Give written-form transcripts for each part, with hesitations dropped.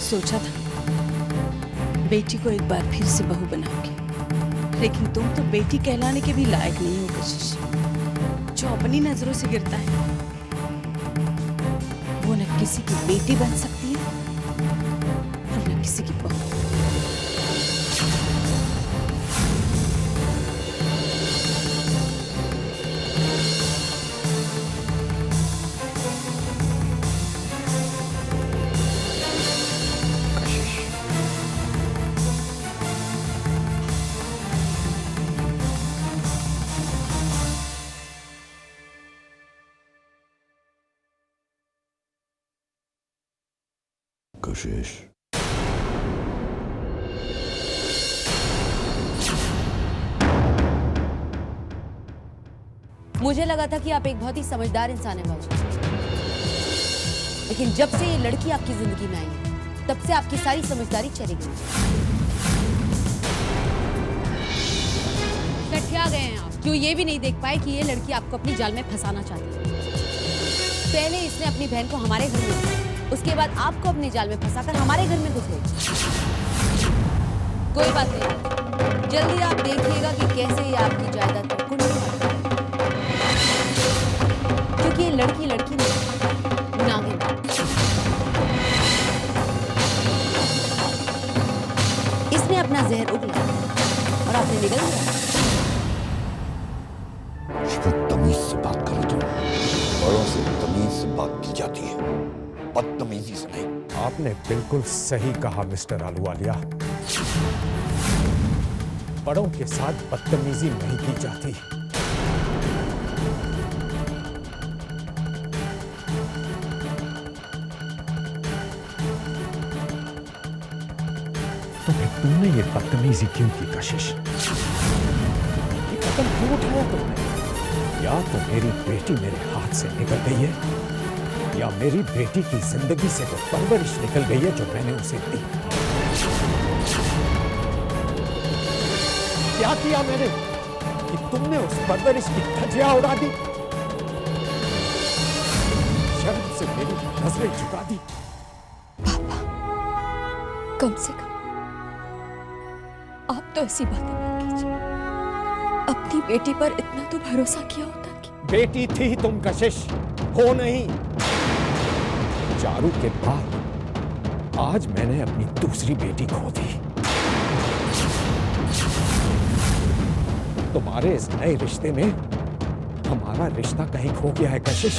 सोचा था बेटी को एक बार फिर से बहू बनाओगे, लेकिन तुम तो बेटी कहलाने के भी लायक नहीं हो कशिश। जो अपनी नजरों से गिरता है वो न किसी की बेटी बन सकती है और न किसी की बहू। कशिश, मुझे लगा था कि आप एक बहुत ही समझदार इंसान हैं बाबू, लेकिन जब से ये लड़की आपकी जिंदगी में आई है तब से आपकी सारी समझदारी चली गई। कठिया गए हैं आप, क्यों ये भी नहीं देख पाए कि ये लड़की आपको अपनी जाल में फंसाना चाहती है। पहले इसने अपनी बहन को हमारे घर में घुसाया, उसके बाद आपको अपने जाल में फंसाकर हमारे घर में घुस गई। कोई बात नहीं, जल्दी आप देखिएगा कि कैसे ये आपकी जायदाद पर कुंडली मारता है, क्योंकि ये लड़की नहीं, नागिन। इसने अपना जहर उगला और आपने निगल लिया। तमीज से बात करो तुम। बड़ों से तमीज से बात की जाती है, बदतमीजी से नहीं। आपने बिल्कुल सही कहा मिस्टर आलूवालिया। बड़ों के साथ बदतमीजी नहीं की जाती। तो फिर तुमने ये बदतमीजी क्यों की कशिश? ये कदम क्यों उठाया तुमने? या तो मेरी बेटी मेरे हाथ से निकल गई है, या मेरी बेटी की जिंदगी से वो परवरिश निकल गई है जो मैंने उसे दी। क्या किया मैंने कि तुमने उस परवरिश की धज्जियां उड़ा दी, शर्म से मेरी नजरें झुका दी। पापा, कम से कम आप तो ऐसी बातें मत कीजिए। अपनी बेटी पर इतना तो भरोसा किया होता कि बेटी थी तुम कशिश, हो नहीं। चारू के बाद आज मैंने अपनी दूसरी बेटी खो दी। तुम्हारे इस नए रिश्ते में हमारा रिश्ता कहीं खो गया है कशिश।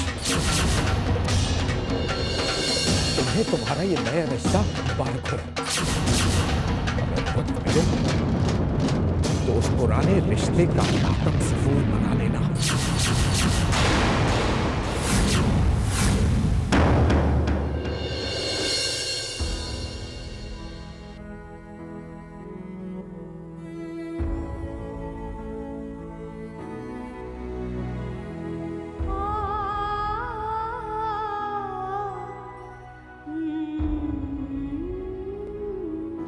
तुम्हें तुम्हारा ये नया रिश्ता मुबारक हो। अगर खुद मिले तो उस पुराने रिश्ते का आत्म सफूर मना लेना।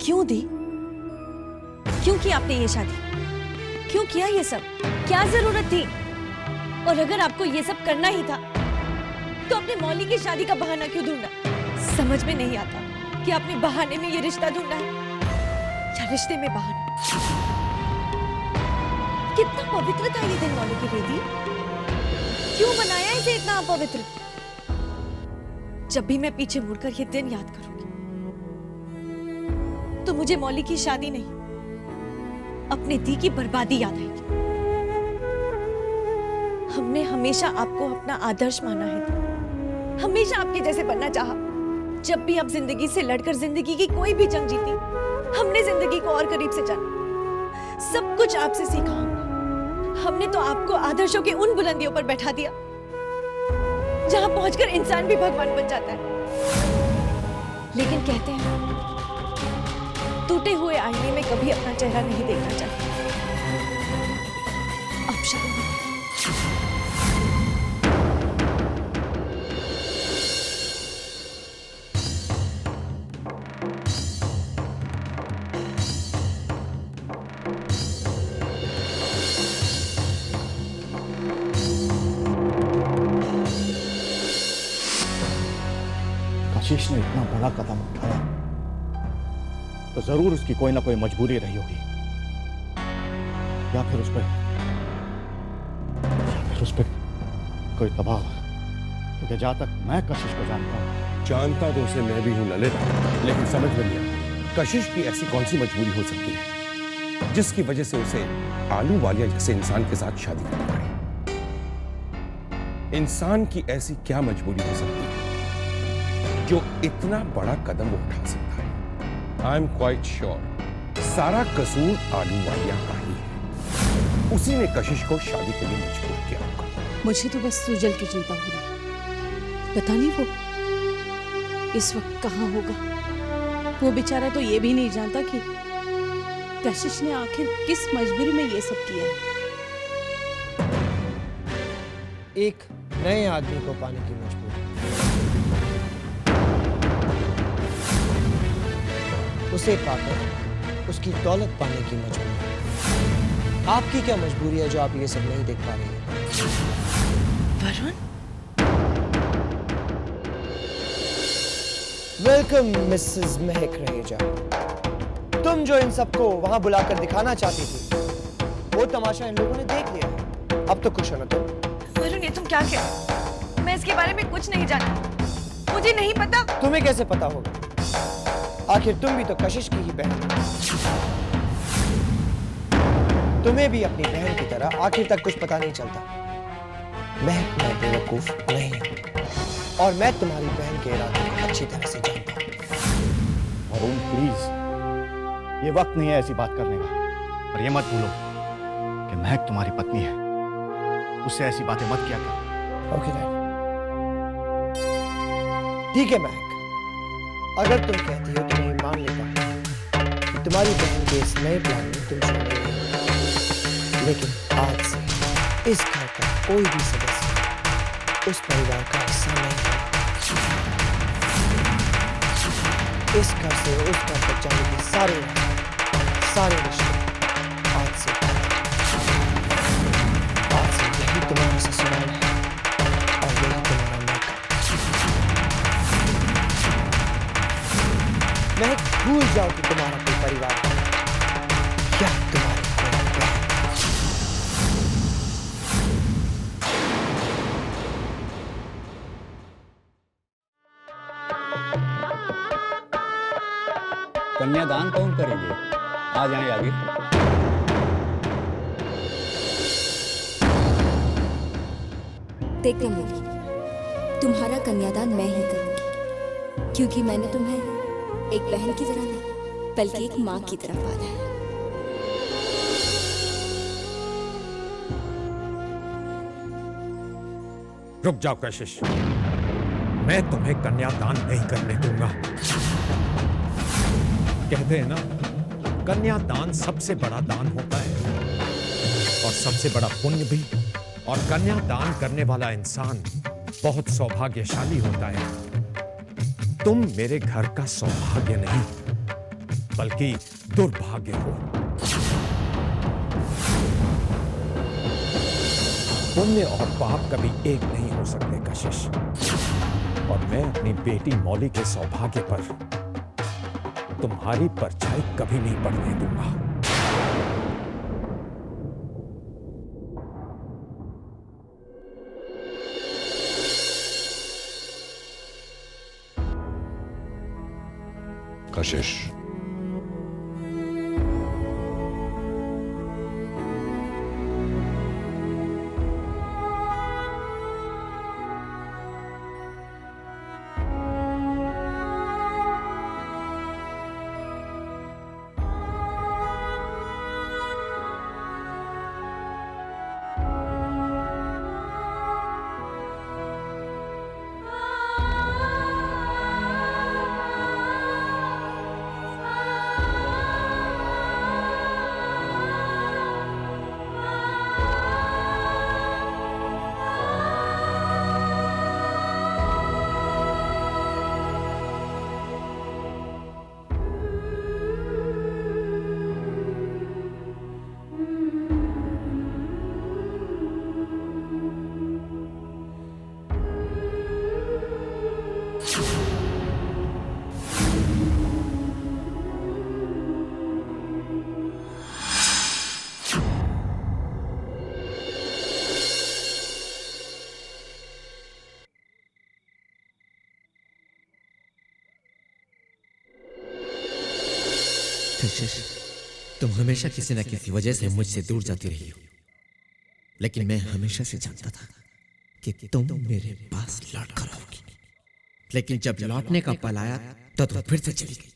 क्यों दी? क्यों की आपने ये शादी? क्यों किया ये सब? क्या जरूरत थी? और अगर आपको ये सब करना ही था तो अपने मौली की शादी का बहाना क्यों ढूंढा? समझ में नहीं आता कि आपने बहाने में ये रिश्ता ढूंढा है या रिश्ते में बहाना। कितना पवित्र था ये दिन मौली की बेटी, क्यों बनाया इसे इतना अपवित्र? जब भी मैं पीछे मुड़कर ये दिन याद करूंगी तो मुझे मौली की शादी नहीं, अपने दी की बर्बादी याद आएगी। हमने हमेशा आपको अपना आदर्श माना है, हमेशा आपके जैसे बनना चाहा। जब भी आप जिंदगी से लड़कर जिंदगी की कोई भी जंग जीती, हमने जिंदगी को और करीब से जाना। सब कुछ आपसे सीखा हमने तो आपको आदर्शों के उन बुलंदियों पर बैठा दिया जहां पहुंचकर इंसान भी भगवान बन जाता है। लेकिन कहते हैं टूटे हुए आईने में कभी अपना चेहरा नहीं देखना चाहिए। अब शायद कशिश ने इतना बड़ा कदम उठाया तो जरूर उसकी कोई ना कोई मजबूरी रही होगी, या फिर उस पर कोई दबाव। क्योंकि जहां तक मैं कशिश को जानता हूं, जानता तो उसे मैं भी हूं ललित, लेकिन समझ में नहीं आता कशिश की ऐसी कौन सी मजबूरी हो सकती है जिसकी वजह से उसे आलू वालिया जैसे इंसान के साथ शादी करनी पड़े। इंसान की ऐसी क्या मजबूरी हो सकती है जो इतना बड़ा कदम वो उठा सकता है। आई एम क्वाइट श्योर सारा कसूर आलू वालिया का ही है। उसी ने कशिश को शादी के लिए मजबूर किया होगा। मुझे तो बस सुजल की चिंता हो रही। पता नहीं वो इस वक्त कहाँ होगा। वो बेचारा तो ये भी नहीं जानता कि कशिश ने आखिर किस मजबूरी में ये सब किया है। एक नए आदमी को पाने की मजबूरी, उसे पाकर उसकी दौलत पाने की मजबूरी। आपकी क्या मजबूरी है जो आप ये सब नहीं देख पा रही हैं? वरुण, वेलकम मिसेस महक रहेजा। तुम जो इन सबको वहां बुलाकर दिखाना चाहती थी, वो तमाशा इन लोगों ने देख लिया। अब तो खुश हो ना तुम? वरुण, ये तुम क्या कह रहे हो? मैं इसके बारे में कुछ नहीं जानती। मुझे नहीं पता। तुम्हें कैसे पता होगा? आखिर तुम भी तो कशिश की ही बहन हो। तुम्हें भी अपनी बहन की तरह आखिर तक कुछ पता नहीं चलता। महक, मैं बेवकूफ नहीं हूं और मैं तुम्हारी बहन के इरादे को अच्छी तरह से जानता हूं। अरुण प्लीज, ये वक्त नहीं है ऐसी बात करने का। और ये मत भूलो कि महक तुम्हारी पत्नी है, उससे ऐसी बातें मत किया कर। ओके डैड, ठीक है महक, अगर तुम कहती हो तो मैं मान लेता हूं कि तुम्हारी बहन के इस नए प्लान में तुम शामिल नहीं हो। लेकिन आज से इस घर का कोई भी सदस्य उस परिवार का हिस्सा नहीं है। इस घर से उस घर तक जाने के सारे रिश्ते आज से यही तुम्हारा ससुराल है और यही तुम्हारा मौका। मैं भूल जाओ कि तुम्हारा कोई परिवार है या तुम्हारी कोई बहन। कन्यादान कौन करेंगे? आ जाए आगे। देखना मोली, तुम्हारा कन्यादान मैं ही करूंगी, क्योंकि मैंने तुम्हें एक बहन की तरह नहीं बल्कि एक माँ की तरह पाला है। रुक जाओ कशिश, मैं तुम्हें कन्यादान नहीं करने दूंगा। कहते हैं ना, कन्यादान सबसे बड़ा दान होता है और सबसे बड़ा पुण्य भी। और कन्यादान करने वाला इंसान बहुत सौभाग्यशाली होता है। तुम मेरे घर का सौभाग्य नहीं बल्कि दुर्भाग्य हो। पुण्य और पाप कभी एक नहीं हो सकते कशिश, और मैं अपनी बेटी मौली के सौभाग्य पर तुम्हारी परछाई कभी नहीं पड़ने दूंगा। कशिश, कशिश, तुम हमेशा किसी न किसी वजह से मुझसे दूर जाती रही हो, लेकिन मैं हमेशा से जानता था कि तुम मेरे पास लौट कर आओगी। लेकिन जब लौटने का पल आया तो तुम फिर से चली गई।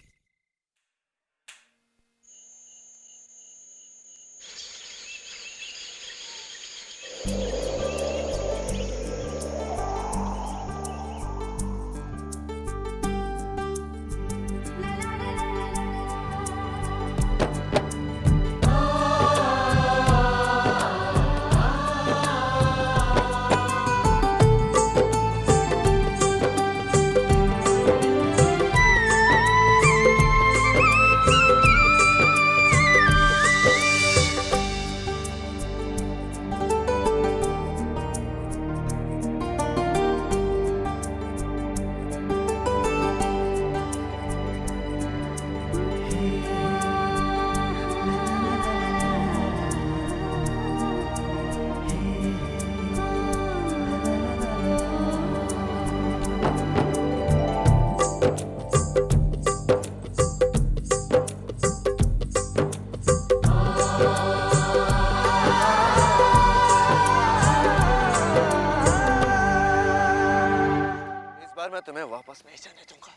मैं तुम्हें वापस नहीं जाने दूंगा।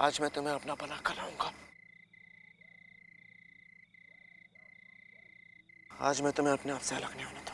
आज मैं तुम्हें अपना बना कर लाऊंगा। आज मैं तुम्हें अपने आप से अलग नहीं होने दूंगा।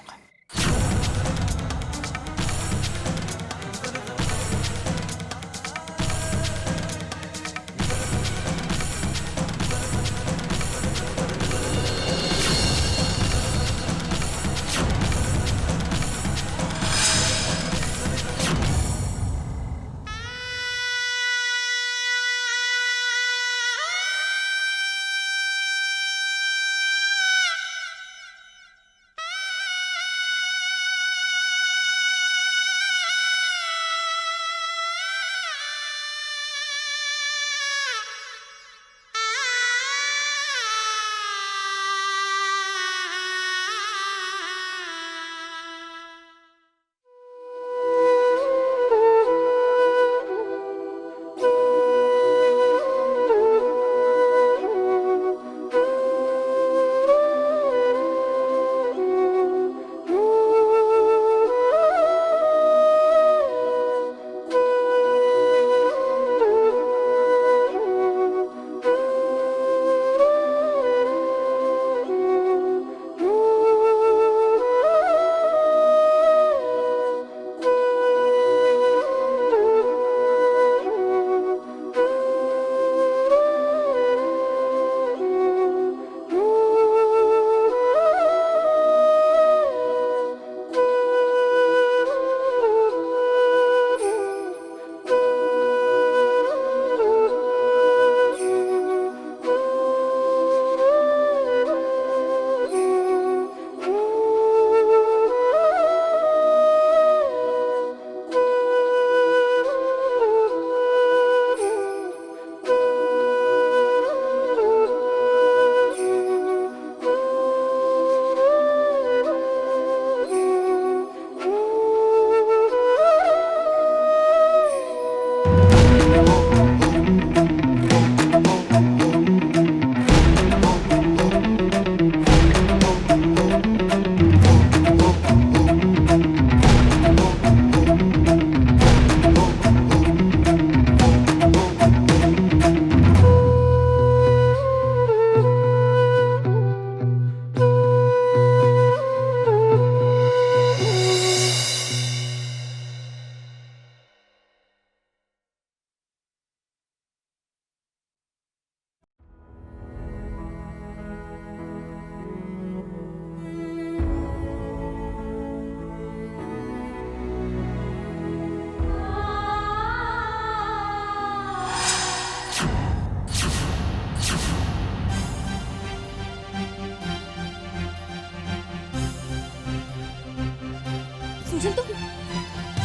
सुजल तो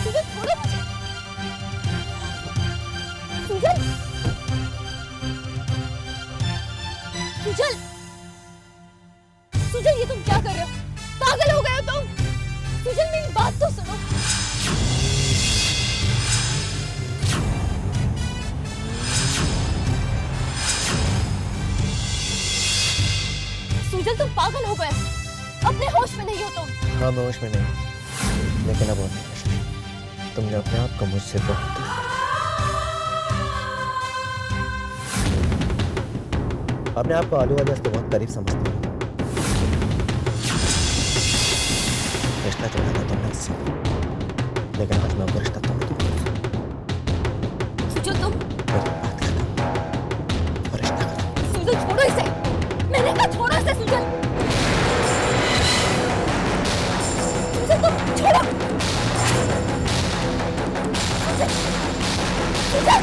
सुजल छोड़ो मुझे। सुजल सुजल सुजल ये तुम क्या कर रहे हो? पागल हो गए हो तुम? सुजल मेरी बात तो सुनो। सुजल तुम पागल हो गए, अपने होश में नहीं हो तुम। हाँ मैं होश में नहीं, लेकिन अब और नहीं। तुमने अपने आप को मुझसे बहुत दूर कर दिया। अपने आप को आलू वाले के बहुत करीब समझती हो। रिश्ता जोड़ा था तुमने उससे, लेकिन आज मैं वो रिश्ता तोड़ दूंगा। सुजल तुम और रिश्ता खत्म। सुजल छोड़ो इसे, मैंने कहा छोड़ो इसे सुजल। सुजल तुम छोड़ो। सुजल, सुजल।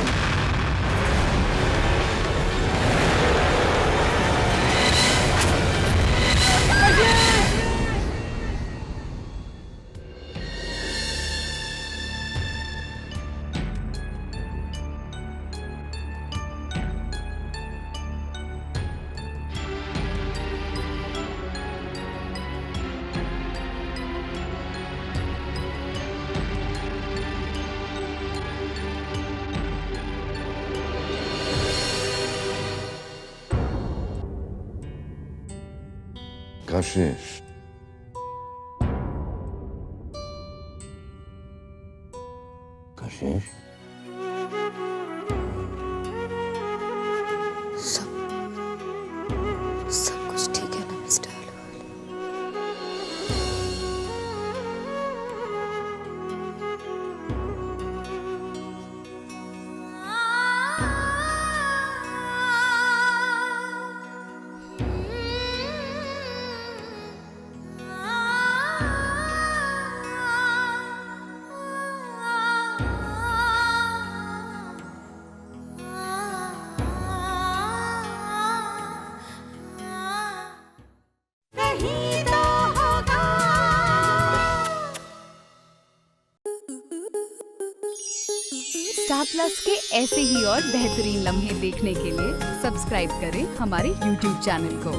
कशिश, कशिश, सब कुछ ठीक है ना मिस्टर आलूवालिया? स्टार प्लस के ऐसे ही और बेहतरीन लम्हे देखने के लिए सब्सक्राइब करें हमारे YouTube चैनल को।